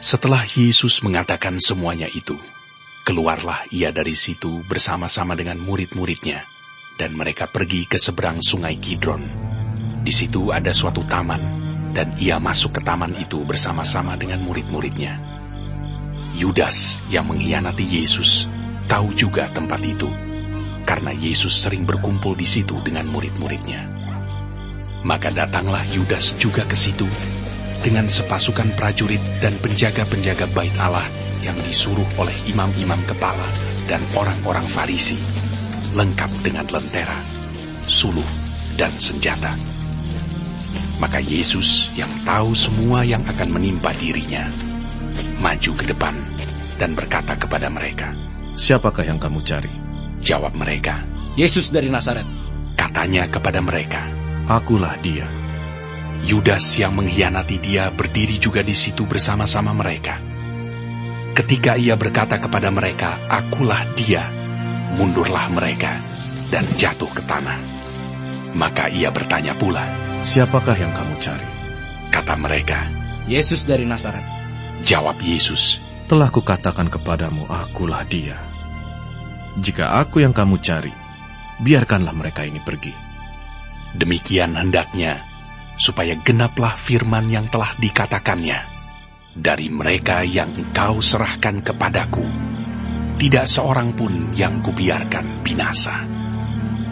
Setelah Yesus mengatakan semuanya itu, keluarlah ia dari situ bersama-sama dengan murid-muridnya, dan mereka pergi ke seberang sungai Kidron. Di situ ada suatu taman, dan ia masuk ke taman itu bersama-sama dengan murid-muridnya. Yudas yang mengkhianati Yesus tahu juga tempat itu, karena Yesus sering berkumpul di situ dengan murid-muridnya. Maka datanglah Yudas juga ke situ, dengan sepasukan prajurit dan penjaga-penjaga bait Allah yang disuruh oleh imam-imam kepala dan orang-orang Farisi, lengkap dengan lentera, suluh, dan senjata. Maka Yesus yang tahu semua yang akan menimpa dirinya, maju ke depan dan berkata kepada mereka, "Siapakah yang kamu cari?" Jawab mereka, "Yesus dari Nazaret." Katanya kepada mereka, "Akulah dia." Yudas yang mengkhianati dia berdiri juga di situ bersama-sama mereka. Ketika ia berkata kepada mereka, "Akulah dia," mundurlah mereka dan jatuh ke tanah. Maka ia bertanya pula, "Siapakah yang kamu cari?" Kata mereka, "Yesus dari Nazaret." Jawab Yesus, "Telah kukatakan kepadamu, akulah dia. Jika aku yang kamu cari, biarkanlah mereka ini pergi." Demikian hendaknya, supaya genaplah firman yang telah dikatakannya, "Dari mereka yang engkau serahkan kepadaku, tidak seorang pun yang kubiarkan binasa."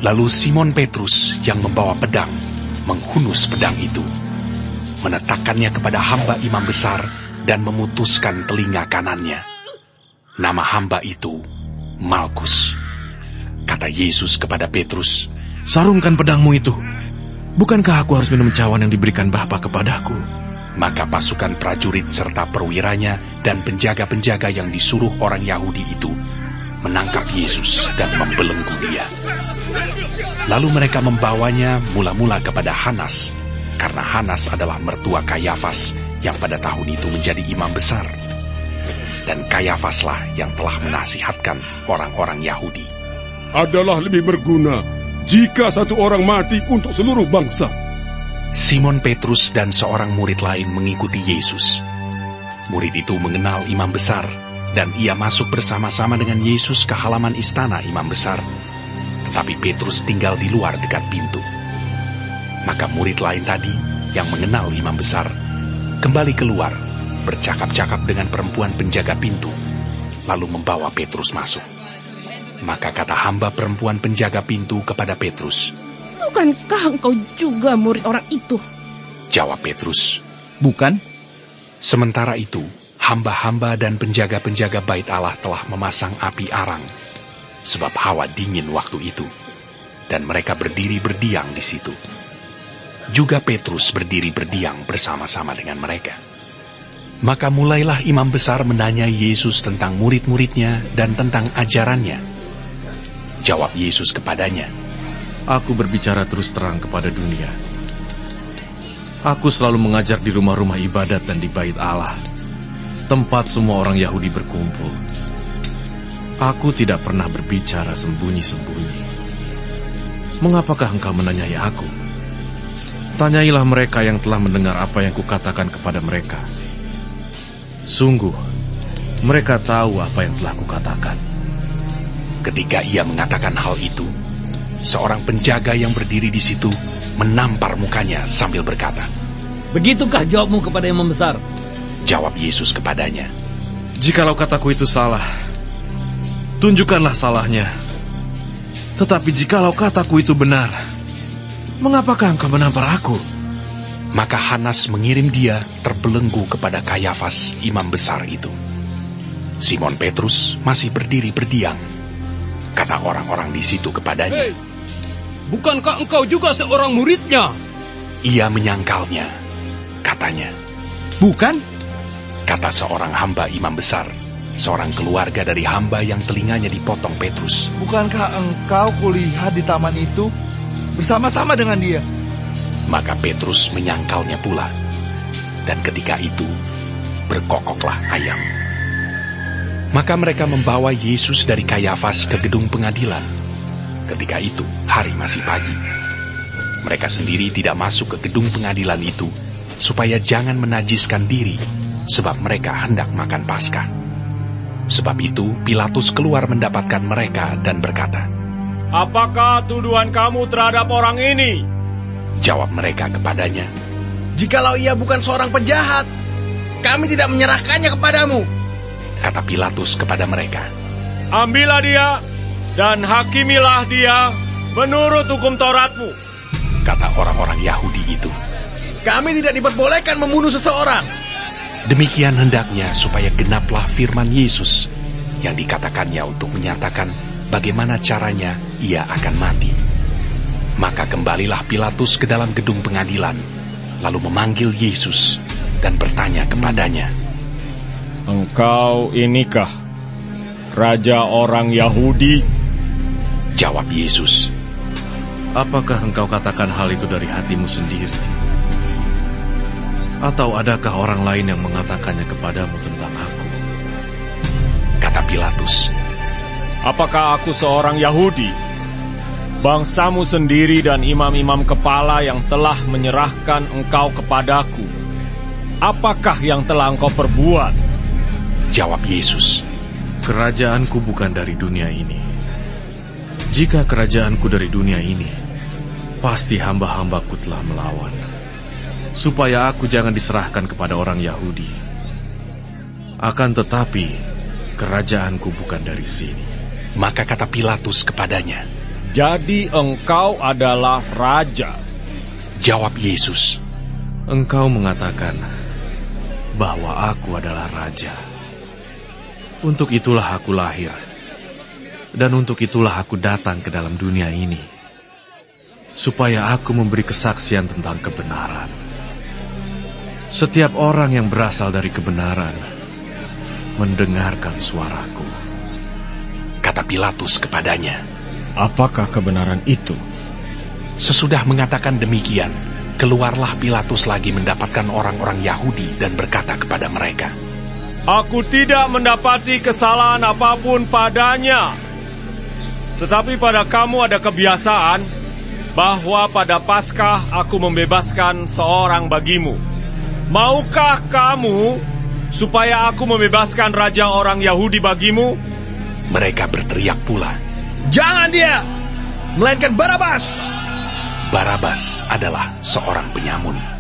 Lalu Simon Petrus yang membawa pedang, menghunus pedang itu, menetakannya kepada hamba imam besar dan memutuskan telinga kanannya. Nama hamba itu Malkus. Kata Yesus kepada Petrus, "Sarungkan pedangmu itu. Bukankah aku harus minum cawan yang diberikan Bapa kepadaku?" Maka pasukan prajurit serta perwiranya dan penjaga-penjaga yang disuruh orang Yahudi itu menangkap Yesus dan membelenggu dia. Lalu mereka membawanya mula-mula kepada Hanas, karena Hanas adalah mertua Kayafas yang pada tahun itu menjadi imam besar. Dan Kayafaslah yang telah menasihatkan orang-orang Yahudi. "Adalah lebih berguna jika satu orang mati untuk seluruh bangsa." Simon Petrus dan seorang murid lain mengikuti Yesus. Murid itu mengenal imam besar, dan ia masuk bersama-sama dengan Yesus ke halaman istana imam besar. Tetapi Petrus tinggal di luar dekat pintu. Maka murid lain tadi, yang mengenal imam besar, kembali keluar, bercakap-cakap dengan perempuan penjaga pintu, lalu membawa Petrus masuk. Maka kata hamba perempuan penjaga pintu kepada Petrus, "Bukankah engkau juga murid orang itu?" Jawab Petrus, "Bukan." Sementara itu, hamba-hamba dan penjaga-penjaga bait Allah telah memasang api arang, sebab hawa dingin waktu itu, dan mereka berdiri berdiam di situ. Juga Petrus berdiri berdiam bersama-sama dengan mereka. Maka mulailah imam besar menanyai Yesus tentang murid-muridnya dan tentang ajarannya. Jawab Yesus kepadanya, "Aku berbicara terus terang kepada dunia. Aku selalu mengajar di rumah-rumah ibadat dan di bait Allah, tempat semua orang Yahudi berkumpul. Aku tidak pernah berbicara sembunyi-sembunyi. Mengapakah engkau menanyai aku? Tanyailah mereka yang telah mendengar apa yang kukatakan kepada mereka. Sungguh, mereka tahu apa yang telah kukatakan." Ketika ia mengatakan hal itu, seorang penjaga yang berdiri di situ menampar mukanya sambil berkata, "Begitukah jawabmu kepada imam besar?" Jawab Yesus kepadanya, "Jikalau kataku itu salah, tunjukkanlah salahnya. Tetapi jikalau kataku itu benar, mengapakah engkau menampar aku?" Maka Hanas mengirim dia terbelenggu kepada Kayafas, imam besar itu. Simon Petrus masih berdiri berdiam. Kata orang-orang di situ kepadanya, "Hei, bukankah engkau juga seorang muridnya?" Ia menyangkalnya. Katanya, "Bukan." Kata seorang hamba imam besar, seorang keluarga dari hamba yang telinganya dipotong Petrus, "Bukankah engkau kulihat di taman itu bersama-sama dengan dia?" Maka Petrus menyangkalnya pula. Dan ketika itu, berkokoklah ayam. Maka mereka membawa Yesus dari Kayafas ke gedung pengadilan. Ketika itu, hari masih pagi. Mereka sendiri tidak masuk ke gedung pengadilan itu, supaya jangan menajiskan diri, sebab mereka hendak makan Paskah. Sebab itu Pilatus keluar mendapatkan mereka dan berkata, Apakah tuduhan kamu terhadap orang ini? Jawab mereka kepadanya, Jikalau ia bukan seorang penjahat, kami tidak menyerahkannya kepadamu. kata Pilatus kepada mereka, Ambillah dia dan hakimilah dia menurut hukum Tauratmu. kata orang-orang Yahudi itu. Kami tidak diperbolehkan membunuh seseorang. Demikian hendaknya supaya genaplah firman Yesus yang dikatakannya untuk menyatakan bagaimana caranya ia akan mati. Maka kembalilah Pilatus ke dalam gedung pengadilan, lalu memanggil Yesus dan bertanya kepadanya, Engkau inikah Raja orang Yahudi? Jawab Yesus, Apakah engkau katakan hal itu dari hatimu sendiri? Atau adakah orang lain yang mengatakannya kepadamu tentang aku? kata Pilatus. Apakah aku seorang Yahudi? Bangsamu sendiri dan imam-imam kepala yang telah menyerahkan engkau kepadaku. Apakah yang telah engkau perbuat? Jawab Yesus, Kerajaanku bukan dari dunia ini. Jika kerajaanku dari dunia ini, pasti hamba-hambaku telah melawan, supaya aku jangan diserahkan kepada orang Yahudi. Akan tetapi, kerajaanku bukan dari sini. Maka kata Pilatus kepadanya, Jadi engkau adalah raja. Jawab Yesus, Engkau mengatakan bahwa aku adalah raja. Untuk itulah aku lahir, dan untuk itulah aku datang ke dalam dunia ini, supaya aku memberi kesaksian tentang kebenaran. Setiap orang yang berasal dari kebenaran mendengarkan suaraku. kata Pilatus kepadanya. Apakah kebenaran itu? Sesudah mengatakan demikian, keluarlah Pilatus lagi mendapatkan orang-orang Yahudi dan berkata kepada mereka, Aku tidak mendapati kesalahan apapun padanya. Tetapi pada kamu ada kebiasaan bahwa pada Paskah aku membebaskan seorang bagimu. Maukah kamu supaya aku membebaskan raja orang Yahudi bagimu? Mereka berteriak pula, Jangan dia, melainkan Barabas. Barabas adalah seorang penyamun.